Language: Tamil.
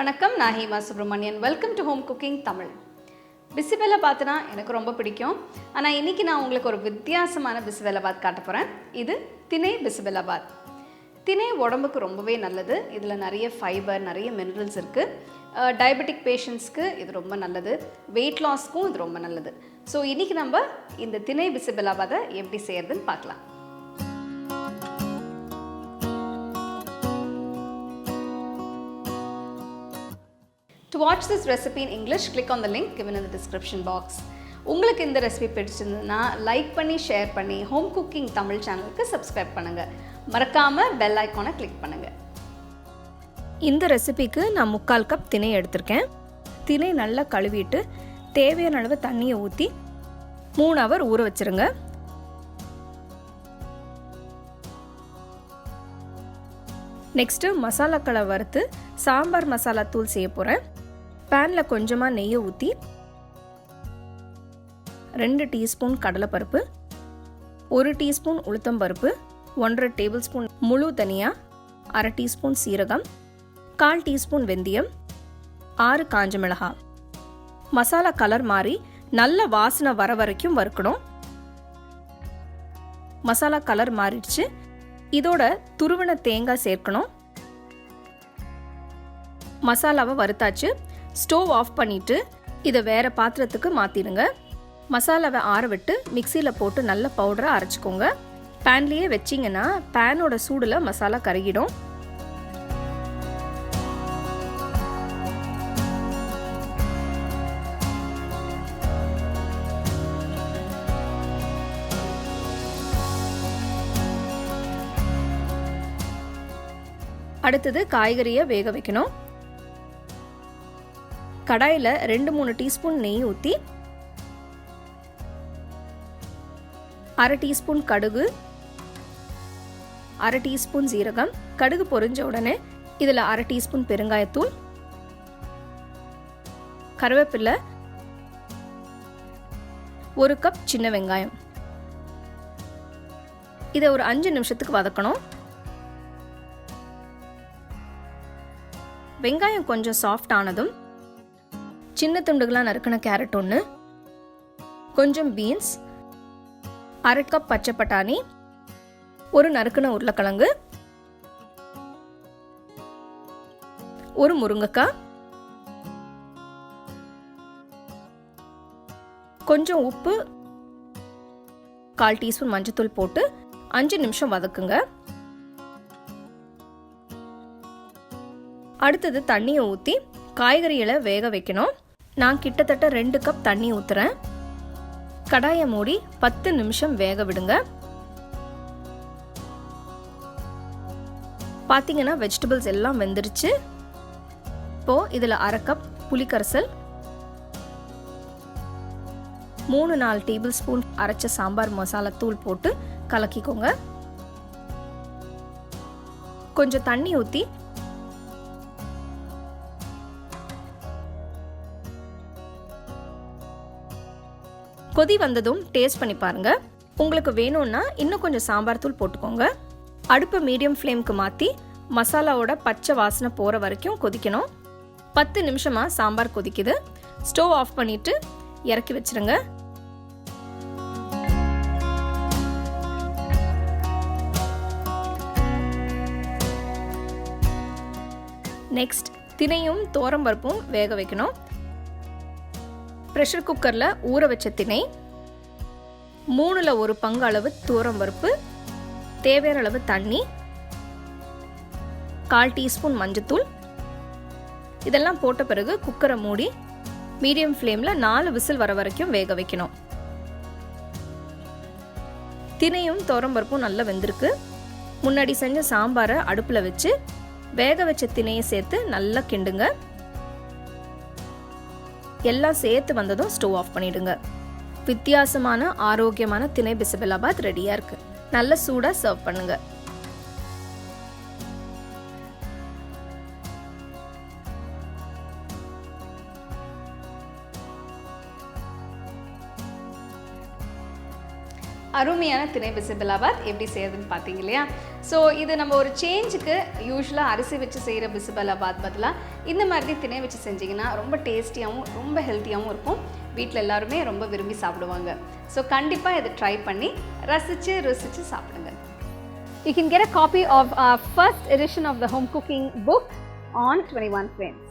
வணக்கம், நான் Hema Subramanian. Welcome to home cooking Tamil. பிசிபெல்லை பார்த்துனா எனக்கு ரொம்ப பிடிக்கும். ஆனால் இன்றைக்கி நான் உங்களுக்கு ஒரு வித்தியாசமான பிசிபெல்லாபாத் காட்ட போகிறேன். இது திணை பிசிபெல்லாபாத். திணை உடம்புக்கு ரொம்பவே நல்லது. இதில் நிறைய ஃபைபர், நிறைய மினரல்ஸ் இருக்குது. டயபெட்டிக் பேஷண்ட்ஸ்க்கு இது ரொம்ப நல்லது. வெயிட் லாஸ்க்கும் இது ரொம்ப நல்லது. ஸோ இன்றைக்கி நம்ம இந்த திணை பிசிபெல்லாபாத்தை எப்படி செய்கிறதுன்னு பார்க்கலாம். To watch this recipe in English, click on the link given in the description box. உங்களுக்கு இந்த ரெசிபி பிடிச்சிருந்ததுன்னா லைக் பண்ணி, ஷேர் பண்ணி, ஹோம் குக்கிங் தமிழ் சேனலுக்கு சப்ஸ்கிரைப் பண்ணுங்கள். மறக்காமல் பெல் ஐக்கானை கிளிக் பண்ணுங்கள். இந்த ரெசிபிக்கு நான் 3/4 கப் திணை எடுத்திருக்கேன். திணை நல்லா கழுவிட்டு தேவையான அளவு தண்ணியை ஊற்றி 3 ஹவர் ஊற வச்சுருங்க. நெக்ஸ்ட்டு மசாலாக்களை வறுத்து சாம்பார் மசாலா தூள் செய்ய போகிறேன். பேனில் கொஞ்சமாக நெய்யை ஊற்றி 2 டீஸ்பூன் கடலைப்பருப்பு, 1 டீஸ்பூன் உளுத்தம்பருப்பு, 1/2 டேபிள் ஸ்பூன் முழு தனியா, 1/2 டீஸ்பூன் சீரகம், 1/4 டீஸ்பூன் வெந்தயம், 6 காஞ்ச மிளகாய். மசாலா கலர் மாறி நல்ல வாசனை வர வரைக்கும் வறுக்கணும். மசாலா கலர் மாறிடுச்சு. இதோட துருவின தேங்காய் சேர்க்கணும். மசாலாவை வறுத்தாச்சு. ஸ்டவ் ஆஃப் பண்ணிவிட்டு இதை வேறு பாத்திரத்துக்கு மாற்றிடுங்க. மசாலாவை ஆற விட்டு மிக்சியில் போட்டு நல்ல பவுடரை அரைச்சிக்கோங்க. பேன்லேயே வச்சிங்கன்னா பேனோட சூடில் மசாலா கருகிடும். அடுத்தது காய்கறியை வேக வைக்கணும். கடாயில் 2-3 டீஸ்பூன் நெய் ஊற்றி 1/2 டீஸ்பூன் கடுகு, 1/2 டீஸ்பூன் சீரகம். கடுகு பொரிஞ்ச உடனே இதில் 1/2 டீஸ்பூன் பெருங்காயத்தூள், கருவேப்பிலை, 1 கப் சின்ன வெங்காயம். இதை ஒரு 5 நிமிஷத்துக்கு வதக்கணும். வெங்காயம் கொஞ்சம் சாஃப்ட் ஆனதும் சின்ன துண்டுகளாக நறுக்கின கேரட் 1, கொஞ்சம் பீன்ஸ், 1/2 கப் பச்சை பட்டாணி, 1 நறுக்கின உருளைக்கிழங்கு, 1 முருங்கைக்காய், கொஞ்சம் உப்பு, 1/4 டீஸ்பூன் மஞ்சத்தூள் போட்டு 5 நிமிஷம் வதக்குங்க. அடுத்தது தண்ணியை ஊற்றி காய்கறிகளை வேக வைக்கணும். நான் கிட்டத்தட்ட 2 கப் தண்ணி ஊற்றுறேன். கடாயை மூடி 10 நிமிஷம் வேக விடுங்க. பார்த்தீங்கன்னா வெஜிடபிள்ஸ் எல்லாம் வெந்துருச்சு. இப்போது இதில் 1/2 கப் புளிக்கரைசல், 3-4 டேபிள் ஸ்பூன் அரைச்ச சாம்பார் மசாலா தூள் போட்டு கலக்கிக்கோங்க. கொஞ்சம் தண்ணி ஊற்றி கொதி வந்ததும் டேஸ்ட் பண்ணி பாருங்க. உங்களுக்கு வேணும்னா இன்னும் கொஞ்சம் சாம்பார் தூள் போட்டுக்கோங்க. அடுப்பை மீடியம் ஃப்ளேம்க்கு மாற்றி மசாலாவோட பச்சை வாசனை போகிற வரைக்கும் கொதிக்கணும். 10 நிமிஷமாக சாம்பார் கொதிக்குது. ஸ்டவ் ஆஃப் பண்ணிவிட்டு இறக்கி வச்சிருங்க. நெக்ஸ்ட் திணையும் தோரம்பருப்பும் வேக வைக்கணும். ப்ரெஷர் குக்கரில் ஊற வச்ச திணை, 3ல் 1 பங்கு அளவு தூரம்பருப்பு, தேவையான அளவு தண்ணி, 1/4 டீஸ்பூன் மஞ்சத்தூள், இதெல்லாம் போட்ட பிறகு குக்கரை மூடி மீடியம் ஃப்ளேமில் 4 விசில் வர வரைக்கும் வேக வைக்கணும். திணையும் தோரம்பருப்பும் நல்லா வெந்திருக்கு. முன்னாடி செஞ்ச சாம்பாரை அடுப்பில் வச்சு வேக வச்ச திணையை சேர்த்து நல்லா கிண்டுங்க. எல்லாம் சேர்த்து வந்ததும் ஸ்டவ் ஆஃப் பண்ணிடுங்க. வித்தியாசமான ஆரோக்கியமான திணை பிசிபெல்லாபாத் ரெடியாக இருக்கு. நல்ல சூடாக சர்வ் பண்ணுங்க. அருமையான திணை பிசிபெல்லாபாத் எப்படி செய்யறதுன்னு பார்த்தீங்க இல்லையா? ஸோ இது நம்ம ஒரு சேஞ்சுக்கு யூஸ்வலாக அரிசி வச்சு செய்கிற பிசிபெல்லாபாத் பதிலாக இந்த மாதிரி திணை வச்சு செஞ்சிங்கன்னா ரொம்ப டேஸ்டியாகவும் ரொம்ப ஹெல்த்தியாகவும் இருக்கும். வீட்டில் எல்லாருமே ரொம்ப விரும்பி சாப்பிடுவாங்க. ஸோ கண்டிப்பாக இதை ட்ரை பண்ணி ருசிச்சு சாப்பிடுங்க. You can get a copy of our first edition of the home cooking book on 21 frames.